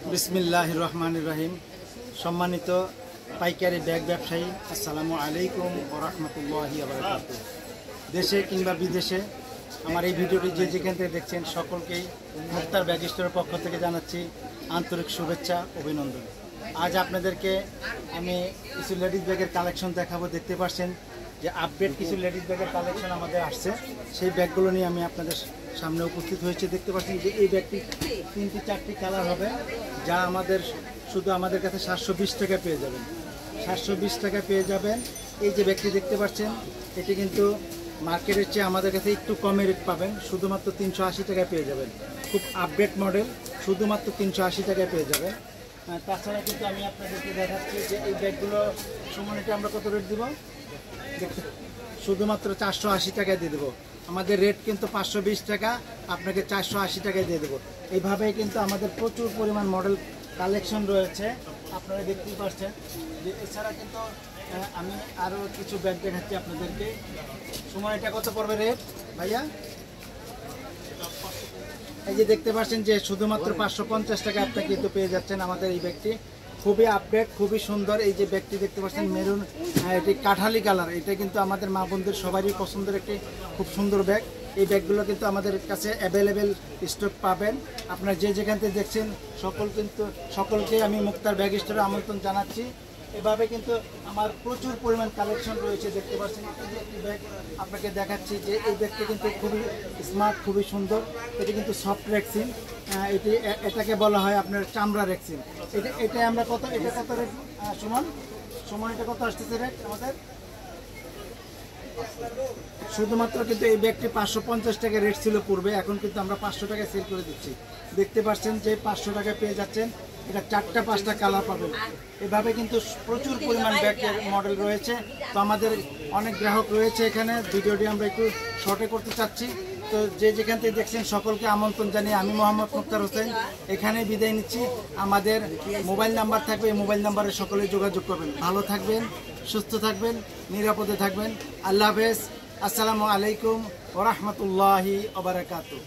বিসমিল্লাহির রহমানির রহিম। সম্মানিত পাইকারি ব্যাগ ব্যবসায়ী, আসসালামু আলাইকুম ওয়া রাহমাতুল্লাহি ওয়া বারাকাতুহু। দেশে কিংবা বিদেশে আমার এই ভিডিওটি যে যেখান থেকে দেখছেন সকলকেই মুক্তার ব্যাগ স্টোরের পক্ষ থেকে জানাচ্ছি আন্তরিক শুভেচ্ছা, অভিনন্দন। আজ আপনাদেরকে আমি কিছু লেডিস ব্যাগের কালেকশন দেখাবো। দেখতে পাচ্ছেন যে আপডেট কিছু লেডিস ব্যাগের কালেকশন আমাদের আসছে, সেই ব্যাগগুলো নিয়ে আমি আপনাদের সামনে উপস্থিত হয়েছে। দেখতে পাচ্ছেন যে এই ব্যাগটি 3-4টি কালার হবে, যা শুধু আমাদের কাছে 720 টাকা পেয়ে যাবেন। 720 টাকা পেয়ে যাবেন। এই যে ব্যাগটি দেখতে পাচ্ছেন, এটি কিন্তু মার্কেটের চেয়ে আমাদের কাছে একটু কমে রেট পাবেন, শুধুমাত্র 380 টাকায় পেয়ে যাবেন। খুব আপডেট মডেল, শুধুমাত্র 380 টাকায় পেয়ে যাবেন। তাছাড়া কিন্তু আমি আপনাদেরকে দেখাচ্ছি যে এই ব্যাগগুলো সময়টা আমরা কত রেট দেবো, শুধুমাত্র 480 টাকায় দিয়ে দেবো। আমাদের রেট কিন্তু 520 টাকা, আপনাকে 480 টাকায় দিয়ে দেবো। এইভাবেই কিন্তু আমাদের প্রচুর পরিমাণ মডেল কালেকশন রয়েছে, আপনারা দেখতেই পাচ্ছেন। যে এছাড়া কিন্তু আমি আরও কিছু ব্যাগ দেখাচ্ছি আপনাদেরকে। সময়টা কত পড়বে রেট ভাইয়া? এই যে দেখতে পাচ্ছেন যে শুধুমাত্র 550 টাকা আপনি কিন্তু পেয়ে যাচ্ছেন আমাদের এই ব্যাগটি। খুবই আপডেট, খুবই সুন্দর। এই যে ব্যাগটি দেখতে পাচ্ছেন মেরুন, এটি কাঠালি কালার। এটা কিন্তু আমাদের মা বোনদের সবারই পছন্দের একটি খুব সুন্দর ব্যাগ। এই ব্যাগগুলো কিন্তু আমাদের কাছে অ্যাভেলেবেল স্টক পাবেন। আপনারা যে যেখান থেকে দেখছেন সকলকে আমি মুক্তার ব্যাগ স্টোরে আমন্ত্রণ জানাচ্ছি। এভাবে কিন্তু আমার প্রচুর পরিমাণ কালেকশন রয়েছে। দেখতে পাচ্ছেন এই যে একটি ব্যাগ আপনাকে দেখাচ্ছি, যে এই ব্যাগটি কিন্তু খুবই স্মার্ট, খুবই সুন্দর। এটি কিন্তু সফট রেক্সিন, এটাকে বলা হয় আপনার চামড়া রেক্সিন। এটা আমরা কত রেট এটা কত আসতেছে রেট আমাদের? শুধুমাত্র কিন্তু এই ব্যাগটি 550 টাকা রেট ছিল পূর্বে, এখন কিন্তু আমরা 500 টাকায় সেল করে দিচ্ছি। দেখতে পাচ্ছেন যে 500 টাকায় পেয়ে যাচ্ছেন। এটা 4টা-5টা কালার পাবেন। এভাবে কিন্তু প্রচুর পরিমাণ ব্যাগের মডেল রয়েছে। তো আমাদের অনেক গ্রাহক রয়েছে এখানে, ভিডিওটি আমরা একটু শর্টে করতে চাচ্ছি। তো যে যেখান থেকে দেখছেন সকলকে আমন্ত্রণ জানিয়ে আমি মোহাম্মদ মুক্তার হোসেন এখানেই বিদায় নিচ্ছি। আমাদের মোবাইল নাম্বার থাকবে, এই মোবাইল নাম্বারে সকলে যোগাযোগ করবেন। ভালো থাকবেন, সুস্থ থাকবেন, নিরাপদে থাকবেন। আল্লাহ হাফেজ। আসসালামু আলাইকুম ওয়া রাহমাতুল্লাহি ওয়া বারাকাতুহু।